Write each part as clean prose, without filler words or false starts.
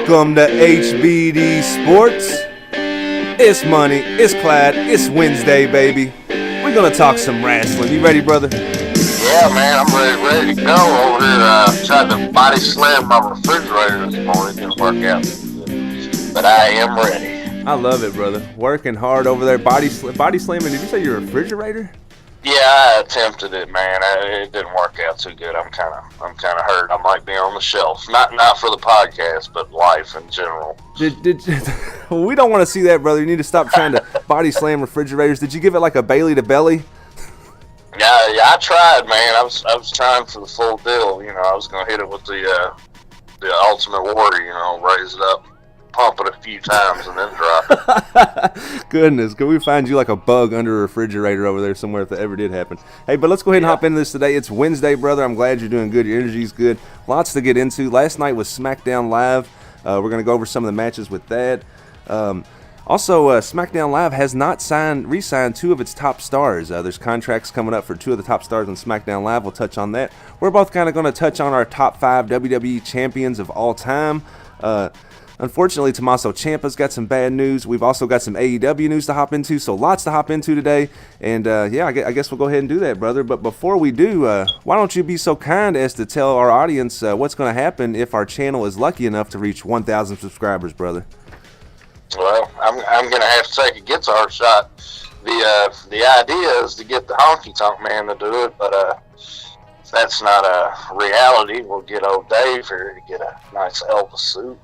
Welcome to HBD Sports. It's money, it's Clyde, it's Wednesday, baby. We're gonna talk some wrestling. You ready, brother? Yeah, man, I'm ready to go over here. Tried to body slam my refrigerator this morning. Didn't work out, but I am ready. I love it, brother. Working hard over there, body slamming. Did you say your refrigerator? Yeah, I attempted it, man. It didn't work out too good. I'm kind of hurt. I might be on the shelf. Not for the podcast, but life in general. We don't want to see that, brother. You need to stop trying to body slam refrigerators. Did you give it like a Bailey to belly? Yeah, I tried, man. I was trying for the full deal. You know, I was gonna hit it with the Ultimate Warrior. You know, raise it up, pump it a few times, and then drop it. Goodness, could we find you like a bug under a refrigerator over there somewhere if that ever did happen? Hey, but let's go ahead and hop into this today. It's Wednesday, brother. I'm glad you're doing good. Your energy's good. Lots to get into. Last night was Smackdown Live. We're going to go over some of the matches with that. Also, Smackdown Live has not re-signed two of its top stars. There's contracts coming up for two of the top stars on Smackdown Live. We'll touch on that. We're both kind of going to touch on our top 5 WWE champions of all time. Unfortunately, Tommaso Ciampa's got some bad news. We've also got some AEW news to hop into, so lots to hop into today. And, I guess we'll go ahead and do that, brother. But before we do, why don't you be so kind as to tell our audience what's going to happen if our channel is lucky enough to reach 1,000 subscribers, brother? Well, I'm going to have to take a guitar shot. The idea is to get the Honky Tonk Man to do it, but if that's not a reality, we'll get old Dave here to get a nice Elvis suit.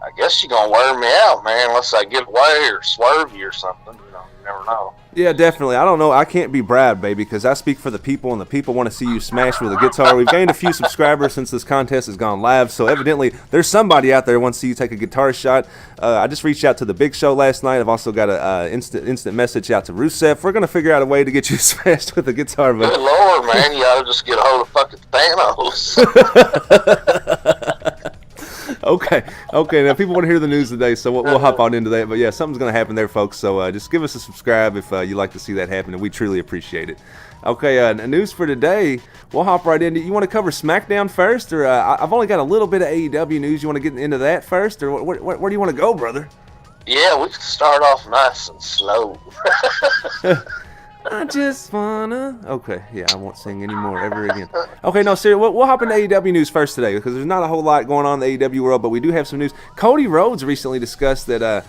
I guess you're going to wear me out, man, unless I get away or swerve you or something. You know, you never know. Yeah, definitely. I don't know. I can't be Brad, baby, because I speak for the people, and the people want to see you smash with a guitar. We've gained a few subscribers since this contest has gone live, so evidently there's somebody out there who wants to see you take a guitar shot. I just reached out to the Big Show last night. I've also got an instant message out to Rousseff. We're going to figure out a way to get you smashed with a guitar. But good Lord, man, you ought to just get a hold of fucking Thanos. Okay. Now people want to hear the news today, so we'll hop on into that. But yeah, something's going to happen there, folks. So just give us a subscribe if you like to see that happen, and we truly appreciate it. Okay, news for today. We'll hop right into. You want to cover SmackDown first, or I've only got a little bit of AEW news. You want to get into that first, or where do you want to go, brother? Yeah, we can start off nice and slow. I just wanna. Okay, yeah, I won't sing anymore ever again. Okay, no, seriously, we'll hop into AEW news first today because there's not a whole lot going on in the AEW world, but we do have some news. Cody Rhodes recently discussed that,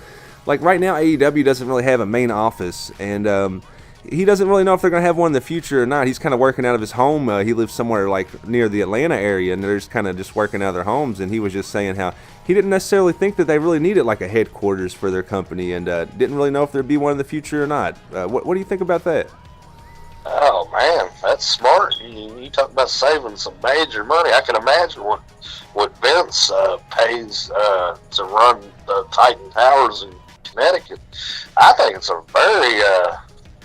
right now AEW doesn't really have a main office, and he doesn't really know if they're gonna have one in the future or not. He's kind of working out of his home. He lives somewhere like near the Atlanta area, and they're just kind of just working out of their homes. And he was just saying how he didn't necessarily think that they really needed like a headquarters for their company, and didn't really know if there'd be one in the future or not. What do you think about that? Oh man, that's smart. You talk about saving some major money. I can imagine what Vince pays to run the Titan Towers in Connecticut. I think it's a very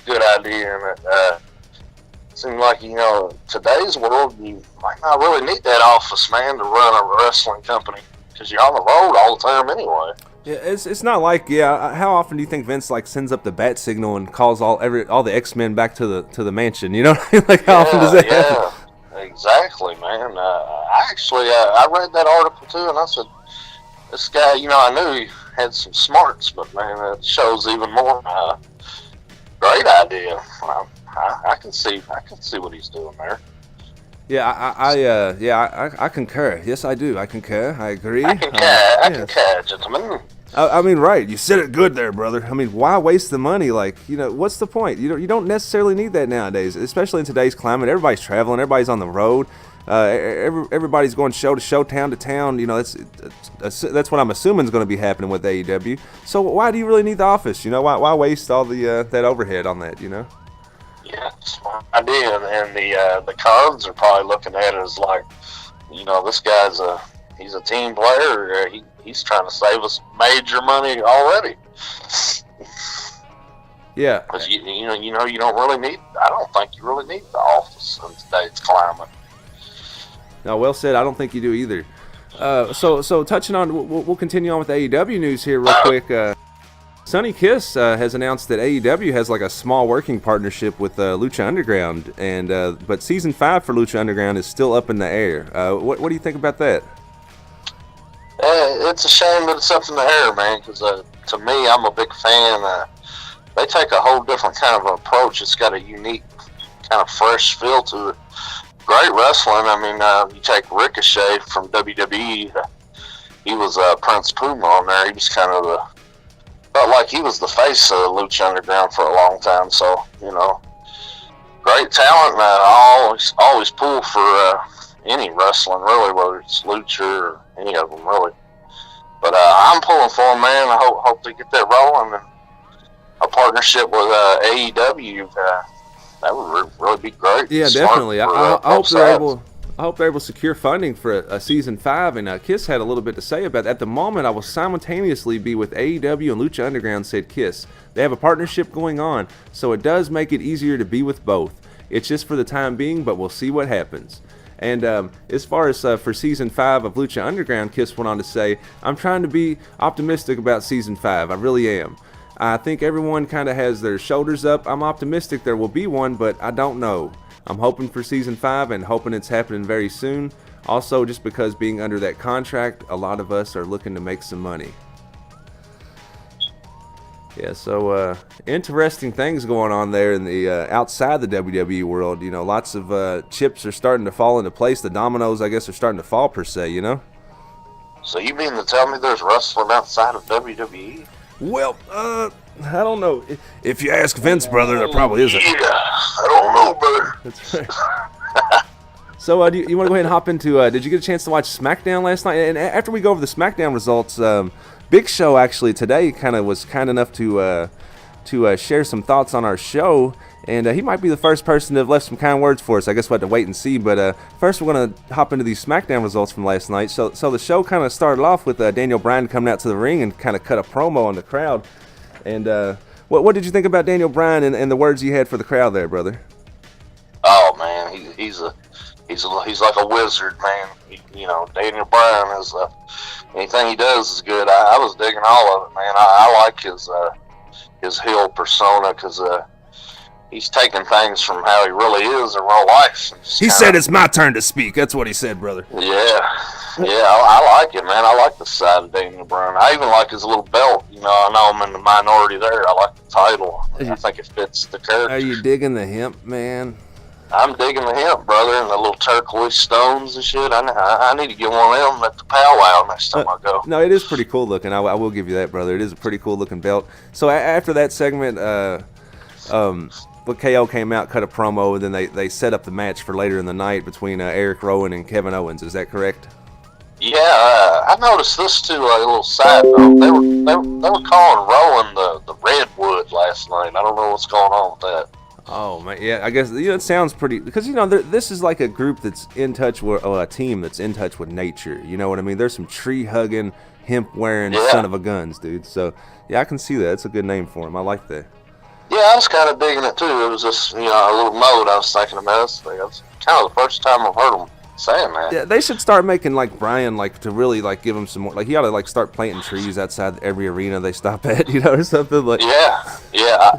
good idea, and it seems like, you know, today's world, you might not really need that office, man, to run a wrestling company because you're on the road all the time anyway. Yeah, it's not like, how often do you think Vince like sends up the bat signal and calls all the X-Men back to the mansion? You know what I mean? Like, how often does that happen? Yeah, exactly, man. I read that article too, and I said, this guy, you know, I knew he had some smarts, but man, it shows even more. Great idea. I can see what he's doing there. Yeah, I concur. Yes, I do. I concur. I agree. I concur, gentlemen. I mean, right. You said it good there, brother. I mean, why waste the money? Like, you know, what's the point? You don't necessarily need that nowadays, especially in today's climate. Everybody's traveling. Everybody's on the road. Everybody's going show to show, town to town. You know, that's what I'm assuming is going to be happening with AEW. So why do you really need the office? You know, why waste all that overhead on that? You know. Yeah, smart idea, and the cons are probably looking at it as like, you know, this guy's he's a team player. He's trying to save us major money already. Yeah, because you don't really need. I don't think you really need the office in today's climate. No, well said. I don't think you do either. So touching on, we'll continue on with AEW news here real quick. Sonny Kiss has announced that AEW has like a small working partnership with Lucha Underground, and but season 5 for Lucha Underground is still up in the air. What do you think about that? it's a shame that it's up in the air, man, because to me, I'm a big fan. They take a whole different kind of approach. It's got a unique kind of fresh feel to it. Great wrestling. I mean, you take Ricochet from WWE. He was Prince Puma on there. He was kind of felt like he was the face of Lucha Underground for a long time. So, great talent. I always pull for any wrestling, really, whether it's Lucha or any of them, really. But I'm pulling for them, man. I hope they get that rolling. And a partnership with AEW, that would really be great. Yeah, definitely. I hope they're able. I hope they're able to secure funding for a season 5. And Kiss had a little bit to say about that. At the moment, I will simultaneously be with AEW and Lucha Underground, said Kiss. They have a partnership going on, so it does make it easier to be with both. It's just for the time being, but we'll see what happens. And as far as for season 5 of Lucha Underground, Kiss went on to say, I'm trying to be optimistic about season 5. I really am. I think everyone kind of has their shoulders up. I'm optimistic there will be one, but I don't know. I'm hoping for season 5 and hoping it's happening very soon. Also, just because being under that contract, a lot of us are looking to make some money. Yeah, so interesting things going on there in the outside the WWE world. Lots of chips are starting to fall into place. The dominoes, I guess, are starting to fall per se. So you mean to tell me there's wrestling outside of WWE? Well, I don't know. If you ask Vince, brother, there probably isn't. Yeah, I don't know, brother. That's right. So, do you want to go ahead and hop into? Did you get a chance to watch SmackDown last night? And after we go over the SmackDown results, Big Show actually today was kind enough to share some thoughts on our show, and he might be the first person to have left some kind words for us. I guess we'll have to wait and see. But first, we're going to hop into these SmackDown results from last night. So the show kind of started off with Daniel Bryan coming out to the ring and kind of cut a promo on the crowd. And what did you think about Daniel Bryan and the words he had for the crowd there, brother? Oh man, he's like a wizard, man. Daniel Bryan is anything he does is good. I was digging all of it, man. I like his heel persona because he's taking things from how he really is in real life. He said it's my turn to speak. That's what he said, brother. Yeah, I like it, man. I like the side of Daniel Bryan. I even like his little belt. I know I'm in the minority there. I like the title. I think it fits the character. Are you digging the hemp, man? I'm digging the hemp, brother, and the little turquoise stones and shit. I need to get one of them at the powwow next time I go. No, it is pretty cool looking. I will give you that, brother. It is a pretty cool looking belt. So after that segment, KO came out, cut a promo, and then they set up the match for later in the night between Eric Rowan and Kevin Owens. Is that correct? Yeah, I noticed this too. A little side note: they were calling Rowan the Redwood last night. I don't know what's going on with that. Oh man, yeah. I guess it sounds pretty because this is like a group that's in touch with a team that's in touch with nature. You know what I mean? There's some tree hugging, hemp wearing son of a guns, dude. So yeah, I can see that. It's a good name for him. I like that. Yeah, I was kind of digging it too. It was just a little note I was thinking about. It's kind of the first time I've heard him saying that. Yeah, they should start making like Brian to really give him some more. He ought to start planting trees outside every arena they stop at, or something like. Yeah.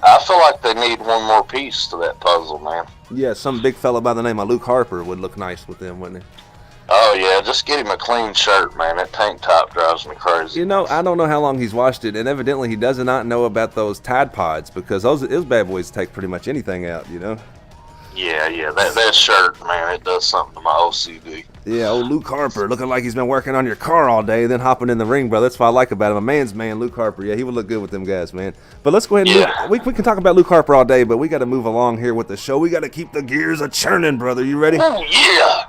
I feel like they need one more piece to that puzzle, man. Yeah, some big fella by the name of Luke Harper would look nice with them, wouldn't he? Oh yeah, just get him a clean shirt, man. That tank top drives me crazy. I don't know how long he's washed it, and evidently he does not know about those Tide Pods because those bad boys take pretty much anything out, Yeah, that shirt, man, it does something to my OCD. Yeah, old Luke Harper, looking like he's been working on your car all day, then hopping in the ring, bro. That's what I like about him. A man's man, Luke Harper. Yeah, he would look good with them guys, man. But let's go ahead and move. We can talk about Luke Harper all day, but we got to move along here with the show. We got to keep the gears a-churning, brother. You ready? Oh, yeah.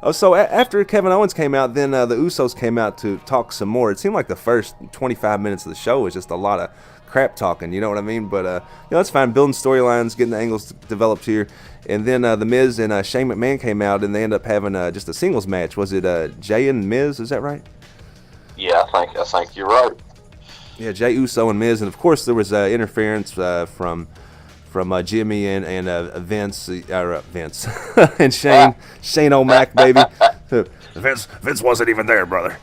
Oh, so after Kevin Owens came out, then the Usos came out to talk some more. It seemed like the first 25 minutes of the show was just a lot of crap talking, you know what I mean? But that's fine. Building storylines, getting the angles developed here. And then The Miz and Shane McMahon came out, and they ended up having just a singles match. Was it Jay and Miz? Is that right? Yeah, I think you're right. Yeah, Jay Uso and Miz, and of course there was interference from Jimmy and Vince and Shane O'Mac, baby. Vince wasn't even there, brother.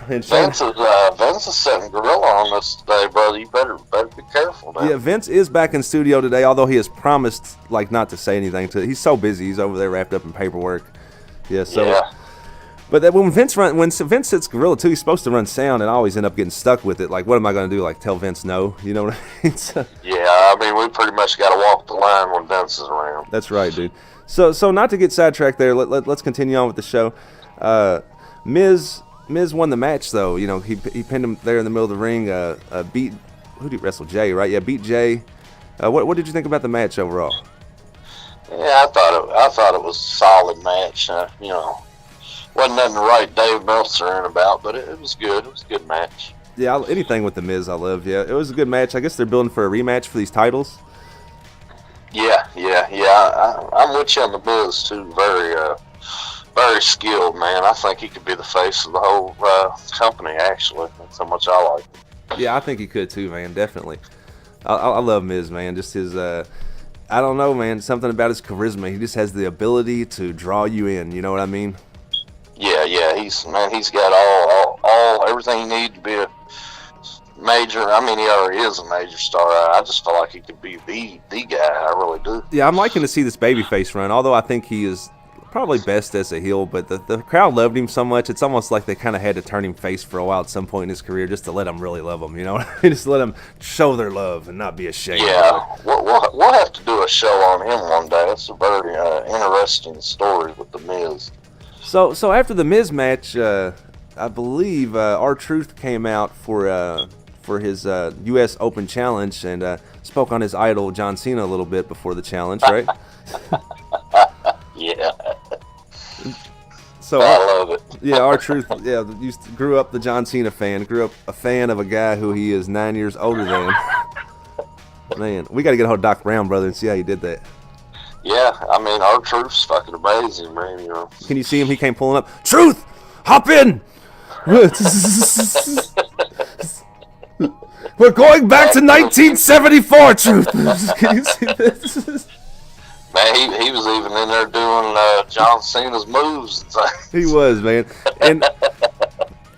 And Vince is setting gorilla on this today, brother. You better be careful, man. Yeah, Vince is back in studio today, although he has promised not to say anything to. He's so busy. He's over there wrapped up in paperwork. Yeah, so. Yeah. But that when Vince hits Gorilla too, he's supposed to run sound, and I always end up getting stuck with it. Like, what am I going to do? Like, tell Vince no? You know what I mean? So, Yeah, I mean, we pretty much got to walk the line when Vince is around. that's right, dude. So not to get sidetracked there, let's continue on with the show. Miz won the match, though. You know, he pinned him there in the middle of the ring. Beat, who did he wrestle? Jay, right? Yeah, beat Jay. What did you think about the match overall? Yeah, I thought it was a solid match. You know, wasn't nothing to write Dave Meltzer in about, but it was good. It was a good match. Yeah, anything with the Miz, I love. Yeah, it was a good match. I guess they're building for a rematch for these titles. Yeah. I'm with you on the Miz too. Very skilled, man. I think he could be the face of the whole company. Actually, that's how much I like him. Yeah, I think he could too, man. Definitely. I love Miz, man. Just his. I don't know, man. Something about his charisma. He just has the ability to draw you in. You know what I mean? Yeah. He's got all everything he needs to be a major. I mean, he already is a major star. I just feel like he could be the guy. I really do. Yeah, I'm liking to see this babyface run. Although I think he is probably best as a heel, but the crowd loved him so much. It's almost like they kind of had to turn him face for a while at some point in his career just to let him really love him. You know, just let him show their love and not be ashamed. Yeah, we'll have to do a show on him one day. It's a very interesting story with the Miz. So after the Miz match, I believe R-Truth came out for his U.S. Open challenge and spoke on his idol John Cena a little bit before the challenge, right? Yeah. So I love it. Yeah, R-Truth. Yeah, grew up the John Cena fan. Grew up a fan of a guy who he is 9 years older than. Man, we got to get a hold of Doc Brown, brother, and see how he did that. Yeah, I mean, R-Truth's fucking amazing, man. You know. Can you see him? He came pulling up. Truth, hop in. We're going back to 1974, Truth. Can you see this? Man, he was even in there doing John Cena's moves and things. He was, man. And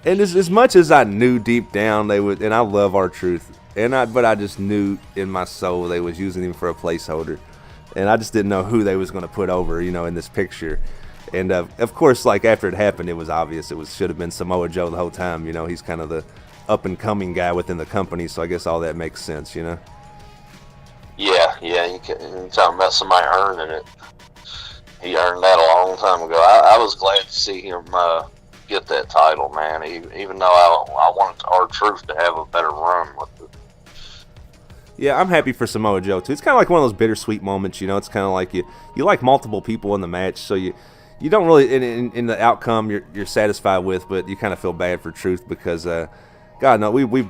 as much as I knew deep down they would, and I love R-Truth, but I just knew in my soul they was using him for a placeholder, and I just didn't know who they was going to put over, you know, in this picture. And of course, like after it happened, it was obvious should have been Samoa Joe the whole time. You know, he's kind of the up and coming guy within the company, so I guess all that makes sense, you know. Yeah, you're talking about somebody earning it. He earned that a long time ago. I was glad to see him get that title, man, even though I wanted R-Truth to have a better run with it. Yeah, I'm happy for Samoa Joe, too. It's kind of like one of those bittersweet moments, you know. It's kind of like you like multiple people in the match, so you don't really, in the outcome, you're satisfied with, but you kind of feel bad for Truth because, God, no, we've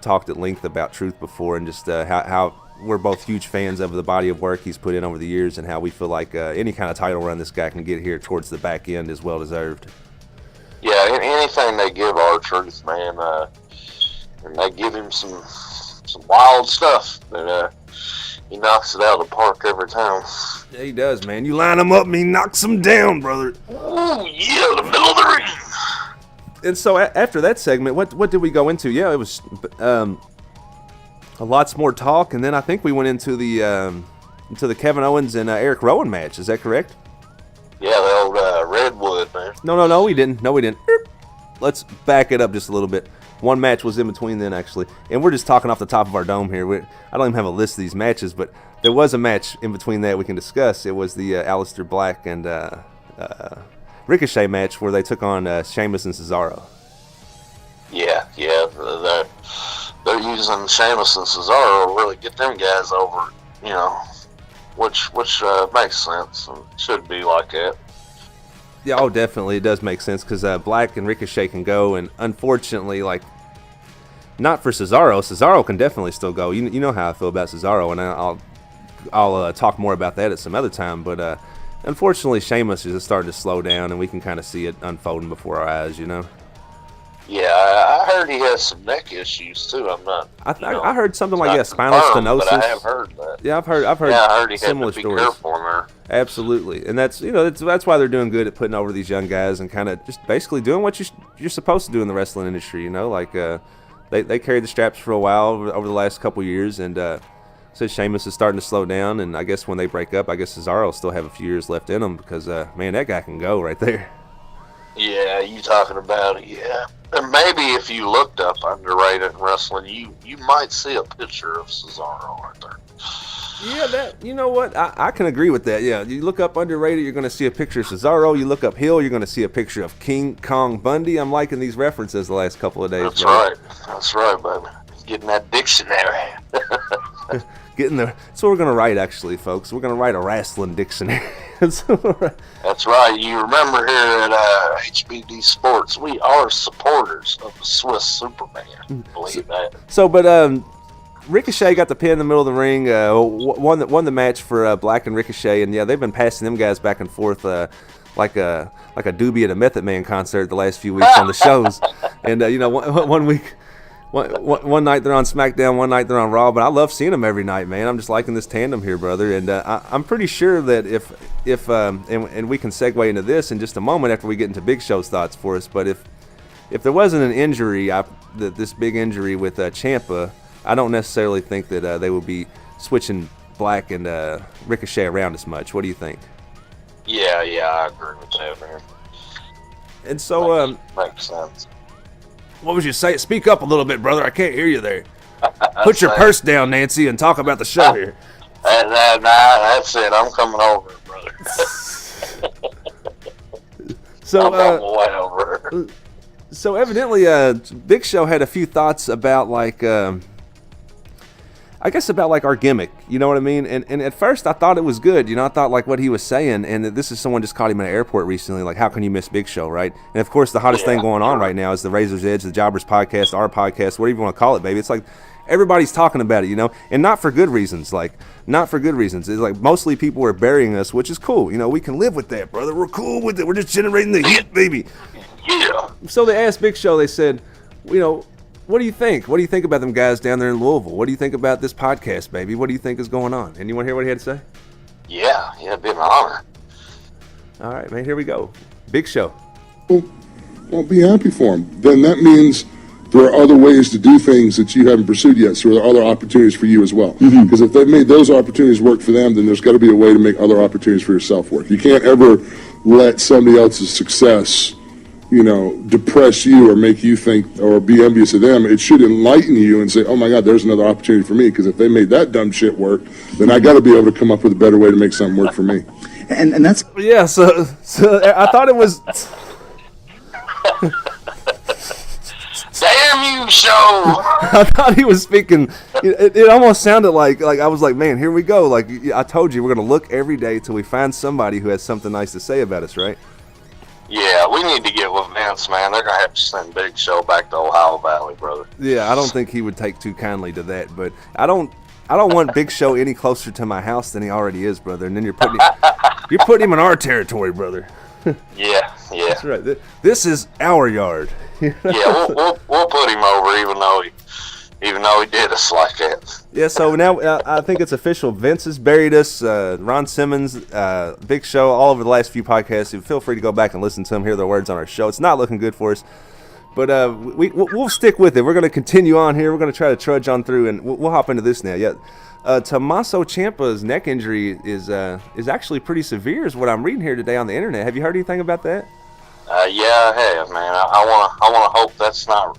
talked at length about Truth before and just how we're both huge fans of the body of work he's put in over the years and how we feel like any kind of title run this guy can get here towards the back end is well deserved. Yeah, anything they give R-Truth, man, and they give him some wild stuff, but he knocks it out of the park every time. Yeah, he does, man. You line him up and he knocks him down, brother. Oh yeah, the middle of the ring. And so after that segment, what did we go into? Yeah, it was lots more talk, and then I think we went into the Kevin Owens and Eric Rowan match. Is that correct? Yeah, the old Redwood, man. No, we didn't. Let's back it up just a little bit. One match was in between then, actually, and we're just talking off the top of our dome here. I don't even have a list of these matches, but there was a match in between that we can discuss. It was the Aleister Black and Ricochet match where they took on Sheamus and Cesaro. Yeah, they're using Sheamus and Cesaro to really get them guys over, you know, which makes sense and should be like that. Yeah, oh, definitely, it does make sense because Black and Ricochet can go, and unfortunately, like, not for Cesaro. Cesaro can definitely still go. You know how I feel about Cesaro, and I'll talk more about that at some other time. But unfortunately, Sheamus is starting to slow down, and we can kind of see it unfolding before our eyes, you know. Yeah, I heard he has some neck issues too. I heard something like spinal stenosis. But I have heard that. Yeah, I've heard. Yeah, I heard he similar had to be stories. careful in there. Absolutely, and that's why they're doing good at putting over these young guys and kind of just basically doing what you're supposed to do in the wrestling industry. You know, like they carried the straps for a while over the last couple years, and so Sheamus is starting to slow down. And I guess when they break up, I guess Cesaro will still have a few years left in him because man, that guy can go right there. Yeah, you talking about it, yeah. And maybe if you looked up underrated in wrestling, you might see a picture of Cesaro right there. Yeah, you know what? I can agree with that. Yeah, you look up underrated, you're going to see a picture of Cesaro. You look up Hill, you're going to see a picture of King Kong Bundy. I'm liking these references the last couple of days. That's brother. right. That's right, baby. Getting that dictionary. That's what we're going to write, actually, folks. We're going to write a wrestling dictionary. That's right. You remember here at HBD Sports, we are supporters of the Swiss Superman. Believe that. So, but Ricochet got the pin in the middle of the ring. Won the match for Black and Ricochet, and yeah, they've been passing them guys back and forth like a Doobie at a Method Man concert the last few weeks on the shows. And one week. One night they're on SmackDown, one night they're on Raw, but I love seeing them every night, man. I'm just liking this tandem here, brother, and I'm pretty sure that if and we can segue into this in just a moment after we get into Big Show's thoughts for us, but if there wasn't an injury, this big injury with Ciampa, I don't necessarily think that they would be switching Black and Ricochet around as much. What do you think? Yeah, I agree with that, man. And so makes sense. What would you say? Speak up a little bit, brother. I can't hear you there. Put your purse down, Nancy, and talk about the show here. That's it. I'm coming over, brother. So, I'm way over. So evidently, Big Show had a few thoughts about about our gimmick, you know what I mean? And at first I thought it was good, I thought like what he was saying, and this is someone just caught him in an airport recently, like how can you miss Big Show, right? And of course the hottest thing going on right now is the Razor's Edge, the Jobbers podcast, our podcast, whatever you want to call it, baby. It's like everybody's talking about it, and not for good reasons, It's like mostly people are burying us, which is cool, we can live with that, brother. We're cool with it. We're just generating the heat, baby. Yeah. So they asked Big Show, they said, what do you think? What do you think about them guys down there in Louisville? What do you think about this podcast, baby? What do you think is going on? And you want to hear what he had to say? Yeah, it'd be an honor. All right, man, here we go. Big Show. Well, be happy for them. Then that means there are other ways to do things that you haven't pursued yet, so there are other opportunities for you as well. Because if they've made those opportunities work for them, then there's got to be a way to make other opportunities for yourself work. You can't ever let somebody else's success depress you or make you think or be envious of them. It should enlighten you and say, oh my God, there's another opportunity for me, because if they made that dumb shit work, then I got to be able to come up with a better way to make something work for me. And that's... Yeah, so I thought it was... Damn you, Show! I thought he was speaking... It almost sounded like I was like, man, here we go. Like, I told you, we're going to look every day till we find somebody who has something nice to say about us, right? Yeah, we need to get with Vince, man. They're going to have to send Big Show back to Ohio Valley, brother. Yeah, I don't think he would take too kindly to that, but I don't want Big Show any closer to my house than he already is, brother. And then you're putting him in our territory, brother. Yeah. That's right. This is our yard. Yeah, we'll put him over, even though he did us like that. Yeah, so now I think it's official. Vince has buried us. Ron Simmons, Big Show, all over the last few podcasts. Feel free to go back and listen to them, hear their words on our show. It's not looking good for us, but we'll stick with it. We're going to continue on here. We're going to try to trudge on through, and we'll hop into this now. Yeah, Tommaso Ciampa's neck injury is actually pretty severe, is what I'm reading here today on the internet. Have you heard anything about that? Yeah, I have, man. I want to hope that's not,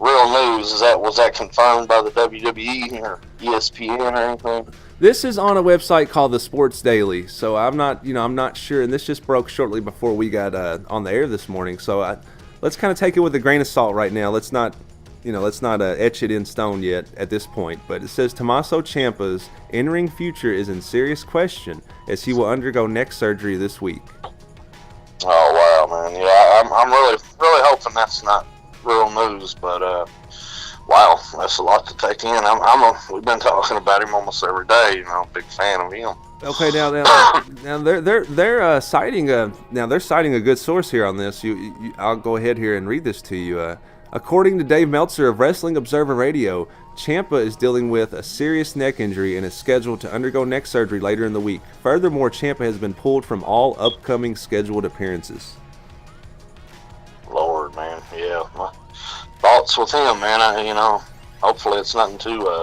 real news. Was that confirmed by the WWE or ESPN or anything? This is on a website called the Sports Daily, so I'm not sure, and this just broke shortly before we got on the air this morning. So let's kind of take it with a grain of salt right now. Let's not etch it in stone yet at this point. But it says Tommaso Ciampa's in-ring future is in serious question as he will undergo neck surgery this week. Oh wow, man! Yeah, I'm really hoping that's not real news, but wow, that's a lot to take in. We've been talking about him almost every day. Big fan of him. Okay, now they're citing a good source here on this. I'll go ahead here and read this to you. According to Dave Meltzer of Wrestling Observer Radio, Ciampa is dealing with a serious neck injury and is scheduled to undergo neck surgery later in the week. Furthermore, Ciampa has been pulled from all upcoming scheduled appearances. Lord, man, yeah. My thoughts with him, man. Hopefully it's nothing too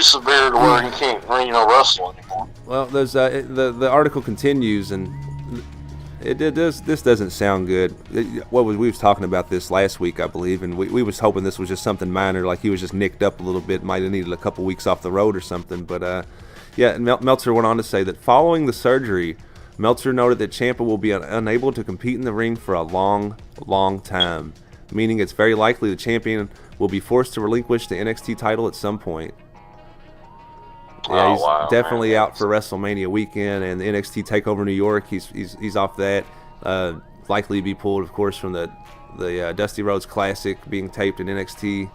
severe to where he can't, wrestle anymore. Well, there's the article continues, and This doesn't sound good. We was talking about this last week, I believe, and we was hoping this was just something minor, like he was just nicked up a little bit, might have needed a couple weeks off the road or something. But yeah, and Meltzer went on to say that following the surgery, Meltzer noted that Ciampa will be unable to compete in the ring for a long, long time, meaning it's very likely the champion will be forced to relinquish the NXT title at some point. Yeah, he's definitely out for WrestleMania weekend and the NXT Takeover New York. He's off that. Likely to be pulled, of course, from the Dusty Rhodes Classic being taped in NXT.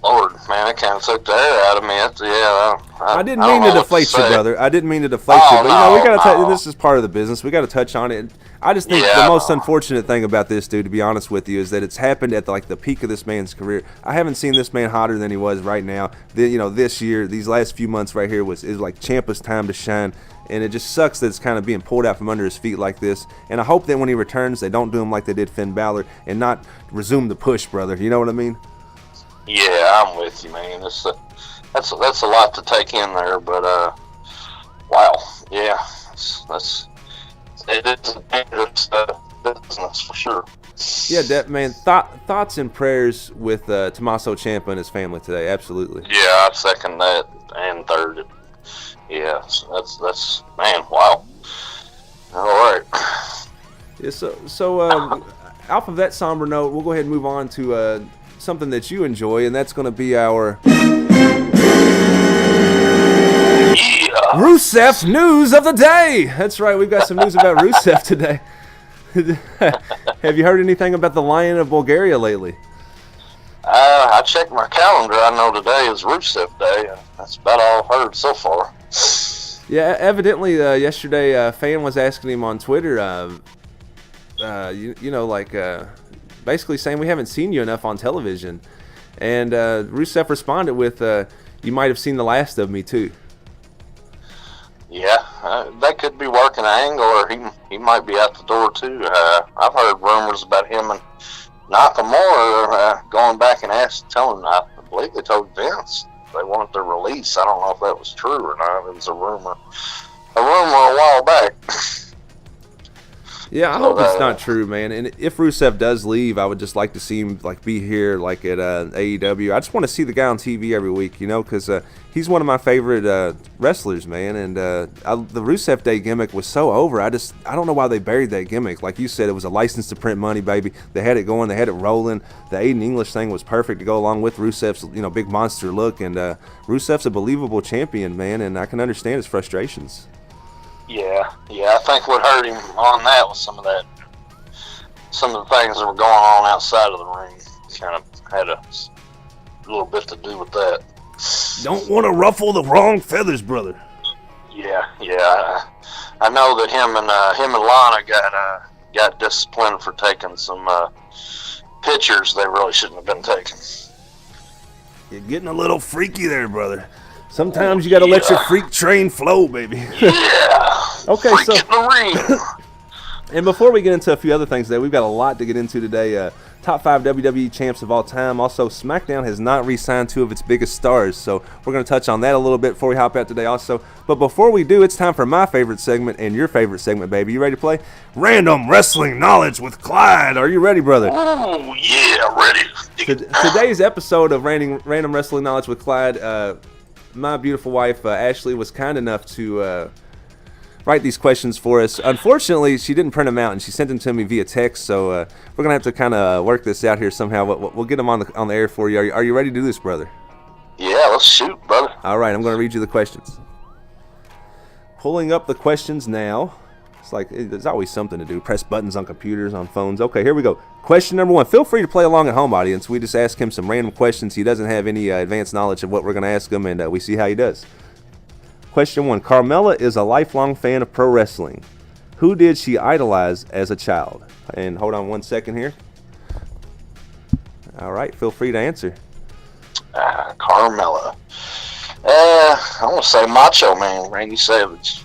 Lord, man, it kind of took the air out of me. I didn't mean to deflate you, brother. I didn't mean to deflate you, but we got to. This is part of the business. We got to touch on it. I just think the most unfortunate thing about this, dude, to be honest with you, is that it's happened at the peak of this man's career. I haven't seen this man hotter than he was right now. This year, these last few months right here is like Ciampa's time to shine. And it just sucks that it's kind of being pulled out from under his feet like this. And I hope that when he returns, they don't do him like they did Finn Balor and not resume the push, brother. You know what I mean? Yeah, I'm with you, man. That's a lot to take in there, but wow, yeah, it is a dangerous business for sure. Yeah, man. Thoughts and prayers with Tommaso Ciampa and his family today. Absolutely. Yeah, I second that and third it. Yeah, that's man, wow. All right. Yeah, so off of that somber note, we'll go ahead and move on to something that you enjoy, and that's going to be our Rousseff's news of the day. That's right, we've got some news about Rousseff today. Have you heard anything about the Lion of Bulgaria lately? I checked my calendar. I know today is Rousseff Day. That's about all I've heard so far. Yeah, evidently yesterday a fan was asking him on Twitter, basically saying we haven't seen you enough on television. And Rousseff responded with, you might have seen the last of me too. Yeah, that could be working an angle, or he might be out the door too. I've heard rumors about him and Nakamura going back and telling, I believe they told Vince they wanted their release. I don't know if that was true or not. It was a rumor a while back. Yeah, I hope it's not true, man. And if Rousseff does leave, I would just like to see him be here, at AEW. I just want to see the guy on TV every week, because he's one of my favorite wrestlers, man. And the Rousseff Day gimmick was so over. I don't know why they buried that gimmick. Like you said, it was a license to print money, baby. They had it going, they had it rolling. The Aiden English thing was perfect to go along with Rousseff's, big monster look. And Rousseff's a believable champion, man. And I can understand his frustrations. Yeah, I think what hurt him on that was some of the things that were going on outside of the ring. Kind of had a little bit to do with that. Don't want to ruffle the wrong feathers, brother. Yeah. I know that him and Lana got disciplined for taking some pictures they really shouldn't have been taking. You're getting a little freaky there, brother. Sometimes you got to let your freak train flow, baby. Yeah. Okay, freak in the ring. And before we get into a few other things today, we've got a lot to get into today. Top 5 WWE champs of all time. Also, SmackDown has not re-signed 2 of its biggest stars, so we're going to touch on that a little bit before we hop out today also. But before we do, it's time for my favorite segment and your favorite segment, baby. You ready to play? Random Wrestling Knowledge with Clyde. Are you ready, brother? Oh, yeah, ready. Today's episode of Random Wrestling Knowledge with Clyde, my beautiful wife, Ashley, was kind enough to write these questions for us. Unfortunately, she didn't print them out, and she sent them to me via text, so we're going to have to kind of work this out here somehow. We'll get them on the air for you. Are you ready to do this, brother? Yeah, let's shoot, brother. All right, I'm going to read you the questions. Pulling up the questions now. It's like there's always something to do. Press buttons on computers, on phones. Okay, here we go. Question number 1. Feel free to play along at home, audience. We just ask him some random questions. He doesn't have any advanced knowledge of what we're going to ask him, and we see how he does. Question 1. Carmella is a lifelong fan of pro wrestling. Who did she idolize as a child? And hold on 1 second here. All right, feel free to answer. Carmella. I want to say Macho Man, Randy Savage.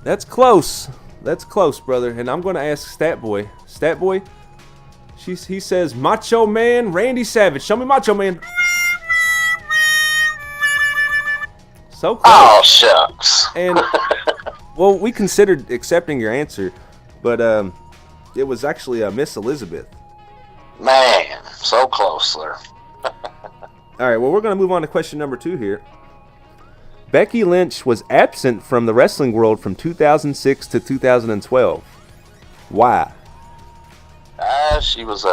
That's close. That's close, brother. And I'm going to ask Statboy. Statboy, he says Macho Man Randy Savage. Show me Macho Man. So close. Oh, shucks. And Well, we considered accepting your answer, but it was actually Miss Elizabeth. Man, so close there. All right, well, we're going to move on to question number 2 here. Becky Lynch was absent from the wrestling world from 2006 to 2012. Why? She was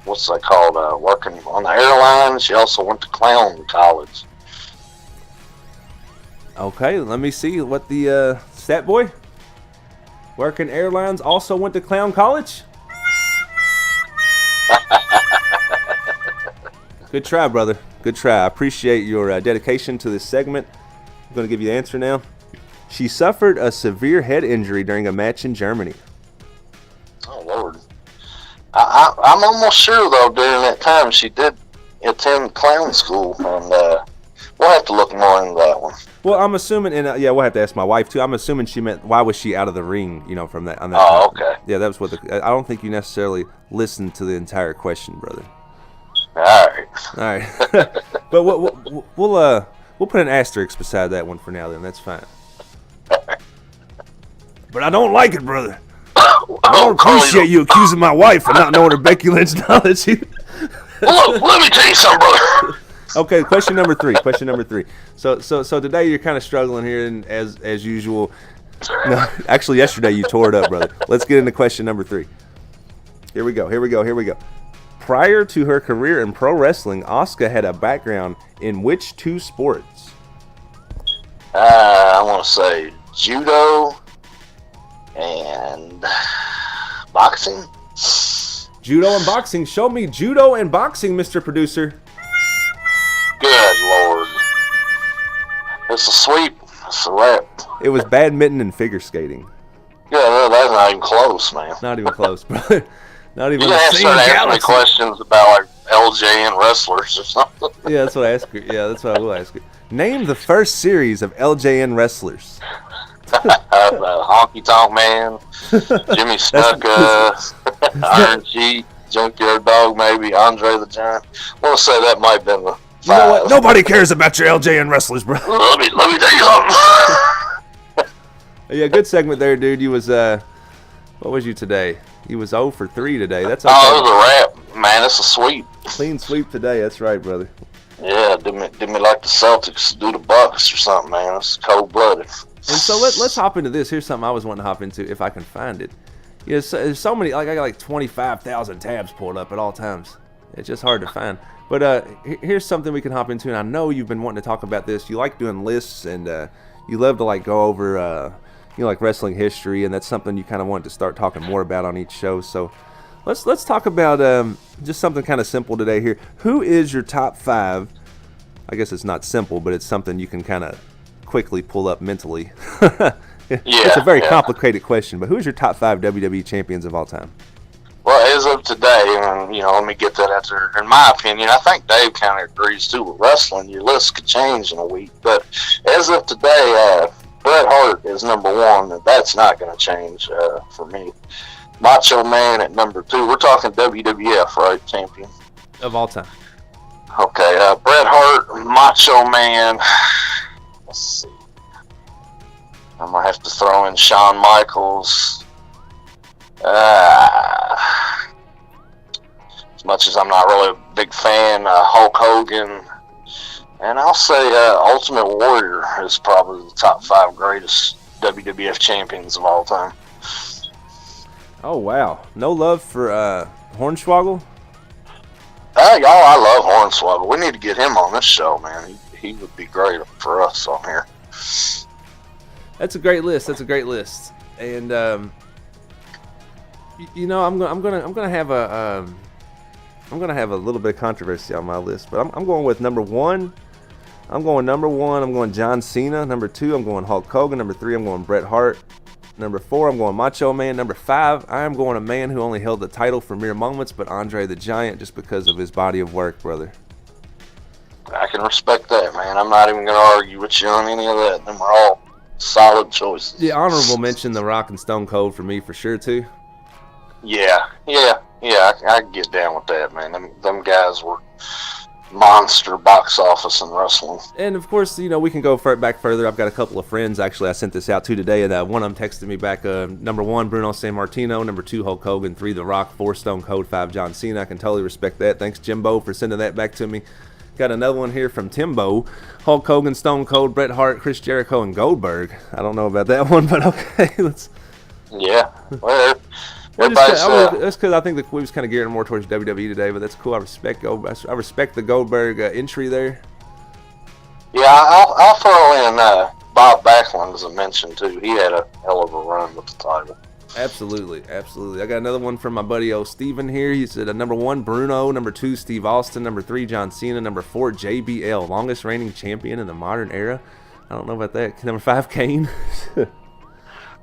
what's that called? Working on the airline. She also went to clown college. Okay, let me see what the stat boy. Working airlines, also went to clown college. Good try, brother. Good try. I appreciate your dedication to this segment. I'm going to give you the answer now. She suffered a severe head injury during a match in Germany. Oh, Lord. I'm almost sure, though, during that time she did attend clown school, and we'll have to look more into that one. Well, I'm assuming, and we'll have to ask my wife, too. I'm assuming she meant, why was she out of the ring, from that. On that Oh, time. okay. Yeah, that was what I don't think you necessarily listened to the entire question, brother. All right. All right. But we'll put an asterisk beside that one for now, then. That's fine. But I don't like it, brother. I don't appreciate you accusing my wife of not knowing her Becky Lynch knowledge. Look, let me tell you something, brother. Okay, question number 3. Question number 3. So today you're kind of struggling here, and as usual. No, actually, yesterday you tore it up, brother. Let's get into question number 3. Here we go. Prior to her career in pro wrestling, Asuka had a background in which 2 sports? I want to say judo and boxing. Judo and boxing. Show me judo and boxing, Mr. Producer. Good Lord. It's a sweep. It's a wrap. It was badminton and figure skating. Yeah, that's not even close, man. Not even close, brother. Not even You're going to have to start asking me questions about like LJN wrestlers or something. Yeah, that's what I ask you. Yeah, that's what I will ask you. Name the first series of LJN wrestlers. Honky Tonk Man, Jimmy Snuka, Iron Sheik, Junkyard Dog, maybe Andre the Giant. I want to say that might have been the 5. You know what? Nobody cares about your LJN wrestlers, bro. Let me tell you something. Yeah, good segment there, dude. You was what was you today? You was 0 for 3 today. That's okay. Oh, it was a wrap, man. It's a sweep. Clean sweep today. That's right, brother. Yeah, didn't me like the Celtics do the Bucks or something, man. It's cold-blooded. And so let's hop into this. Here's something I was wanting to hop into if I can find it. There's so many. Like I got like 25,000 tabs pulled up at all times. It's just hard to find. But here's something we can hop into. And I know you've been wanting to talk about this. You like doing lists, and you love to like go over like wrestling history, and that's something you kind of want to start talking more about on each show. So let's talk about just something kind of simple today here. Who is your top 5? I guess it's not simple, but it's something you can kind of quickly pull up mentally. It's a very complicated question, but who's your top 5 WWE champions of all time? Well, as of today, and let me get that out there. In my opinion, I think Dave kind of agrees too. With wrestling, your list could change in a week, but as of today, Bret Hart is number 1, and that's not going to change for me. Macho Man at number 2. We're talking WWF, right, champion? Of all time. Okay, Bret Hart, Macho Man. Let's see. I'm going to have to throw in Shawn Michaels. As much as I'm not really a big fan, Hulk Hogan. And I'll say Ultimate Warrior is probably the top 5 greatest WWF champions of all time. Oh, wow. No love for Hornswoggle? Y'all, I love Hornswoggle. We need to get him on this show, man. He would be great for us on here. That's a great list. And I'm gonna have a little bit of controversy on my list, but I'm going with number 1. I'm going John Cena. Number 2, I'm going Hulk Hogan. Number 3, I'm going Bret Hart. Number 4, I'm going Macho Man. Number 5, I am going a man who only held the title for mere moments, but Andre the Giant, just because of his body of work, brother. I can respect that, man. I'm not even going to argue with you on any of that. Them are all solid choices. The honorable mention, The Rock and Stone Cold for me, for sure, too. Yeah, I can get down with that, man. Them guys were monster box office in wrestling. And of course, we can go back further. I've got a couple of friends actually I sent this out to today, and one of them texted me back. Number 1, Bruno Sammartino. Number 2, Hulk Hogan. 3, The Rock. 4, Stone Cold. 5, John Cena. I can totally respect that. Thanks, Jimbo, for sending that back to me. Got another one here from Timbo. Hulk Hogan, Stone Cold, Bret Hart, Chris Jericho, and Goldberg. I don't know about that one, but okay. Yeah. Well, that's because I think that we was kind of gearing more towards WWE today, but that's cool. I respect the Goldberg entry there. Yeah, I'll throw in Bob Backlund as a mention too. He had a hell of a run with the title. Absolutely. I got another one from my buddy Steven here. He said number 1, Bruno. Number 2, Steve Austin. Number 3, John Cena. Number 4, JBL, longest reigning champion in the modern era. I don't know about that. Number 5, Kane.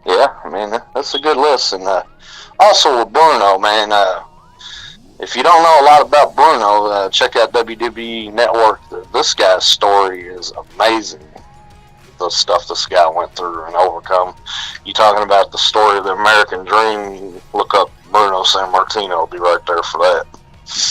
Yeah, I mean, that's a good list. And also with Bruno, man, if you don't know a lot about Bruno, check out WWE Network. This guy's story is amazing. The stuff this guy went through and overcome. You talking about the story of the American Dream, you look up Bruno Sammartino, will be right there for that.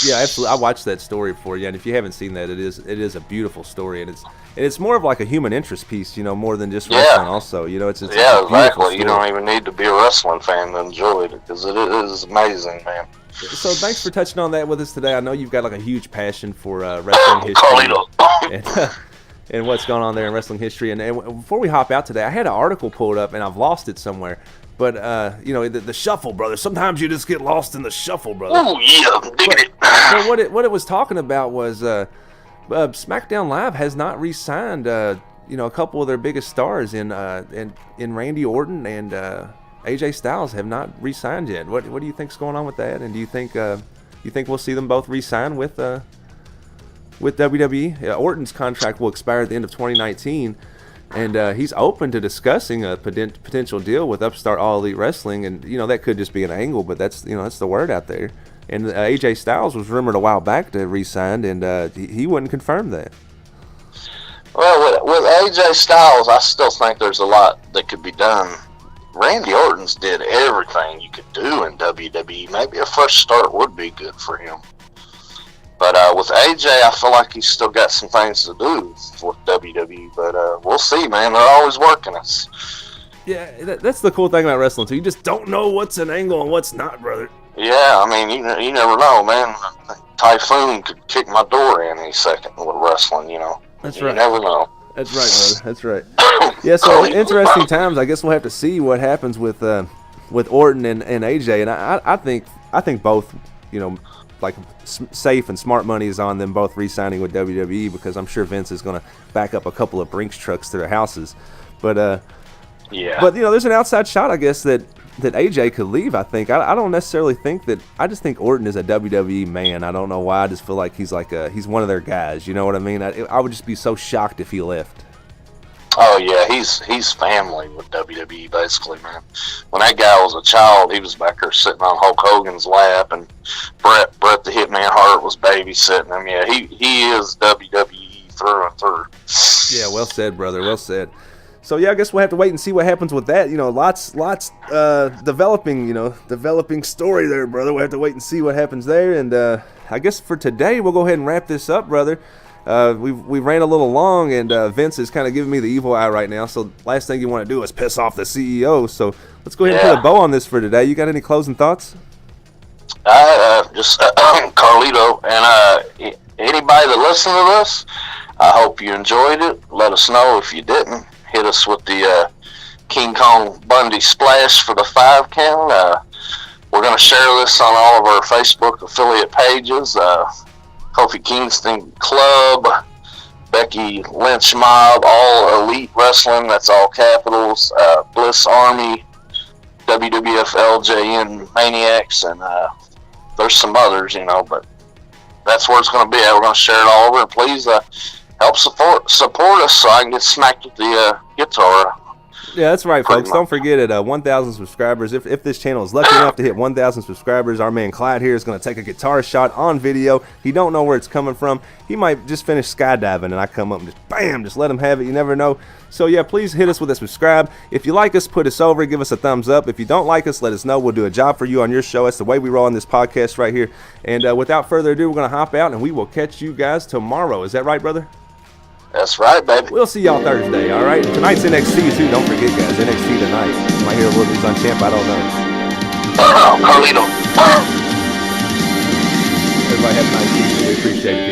Yeah, absolutely. I watched that story before, and if you haven't seen that, it is a beautiful story, and it's more of like a human interest piece, more than just wrestling. Also, it's yeah, exactly. You don't even need to be a wrestling fan to enjoy it because it is amazing, man. So thanks for touching on that with us today. I know you've got like a huge passion for wrestling history and what's going on there in wrestling history. And before we hop out today, I had an article pulled up and I've lost it somewhere. But, the shuffle, brother. Sometimes you just get lost in the shuffle, brother. Oh, yeah, digging it. So what it was talking about was SmackDown Live has not re-signed, a couple of their biggest stars in Randy Orton and AJ Styles have not re-signed yet. What do you think's going on with that? And do you think we'll see them both re-sign with WWE? Orton's contract will expire at the end of 2019. And he's open to discussing a potential deal with Upstart All Elite Wrestling, and that could just be an angle, but that's the word out there. And AJ Styles was rumored a while back to re-sign, and he wouldn't confirm that. Well, with AJ Styles, I still think there's a lot that could be done. Randy Orton's did everything you could do in WWE. Maybe a fresh start would be good for him. But with AJ, I feel like he's still got some things to do with WWE. But we'll see, man. They're always working us. Yeah, that's the cool thing about wrestling, too. You just don't know what's an angle and what's not, brother. Yeah, I mean, you never know, man. Typhoon could kick my door in any second with wrestling, That's right. You never know. That's right, brother. That's right. Yeah, so interesting times. I guess we'll have to see what happens with Orton and AJ. And I think both, like safe and smart money is on them both re-signing with WWE, because I'm sure Vince is going to back up a couple of Brinks trucks to their houses. But yeah. But there's an outside shot, I guess, that AJ could leave. I think I don't necessarily think that. I just think Orton is a WWE man. I don't know why. I just feel like he's he's one of their guys. You know what I mean? I would just be so shocked if he left. Oh yeah, he's family with WWE basically, man. When that guy was a child, he was back there sitting on Hulk Hogan's lap, and Bret the Hitman Hart was babysitting him. Yeah, he is WWE through and through. Yeah, well said, brother. Well said. So yeah, I guess we'll have to wait and see what happens with that. Lots developing story there, brother. We'll have to wait and see what happens there. And I guess for today we'll go ahead and wrap this up, brother. We ran a little long, and Vince is kind of giving me the evil eye right now. So last thing you want to do is piss off the CEO. So let's go ahead and put a bow on this for today. You got any closing thoughts? Just Carlito, and anybody that listened to this, I hope you enjoyed it. Let us know if you didn't. Hit us with the King Kong Bundy splash for the 5 count. We're going to share this on all of our Facebook affiliate pages. Kofi Kingston Club, Becky Lynch Mob, All Elite Wrestling, that's all capitals, Bliss Army, WWF LJN Maniacs, and there's some others, but that's where it's going to be. We're going to share it all over, and please help support us so I can get smacked with the guitar. Yeah, that's right, Pretty folks. much. Don't forget at 1,000 subscribers. If this channel is lucky enough to hit 1,000 subscribers, our man Clyde here is going to take a guitar shot on video. He don't know where it's coming from. He might just finish skydiving, and I come up and just bam, just let him have it. You never know. So yeah, please hit us with a subscribe. If you like us, put us over, give us a thumbs up. If you don't like us, let us know. We'll do a job for you on your show. That's the way we roll on this podcast right here. And without further ado, we're going to hop out, and we will catch you guys tomorrow. Is that right, brother? That's right, baby. We'll see y'all Thursday, all right? Tonight's NXT, too. Don't forget, guys, NXT tonight. You might hear a little news on Champ. I don't know. Carlito. Everybody have a nice evening. We appreciate it.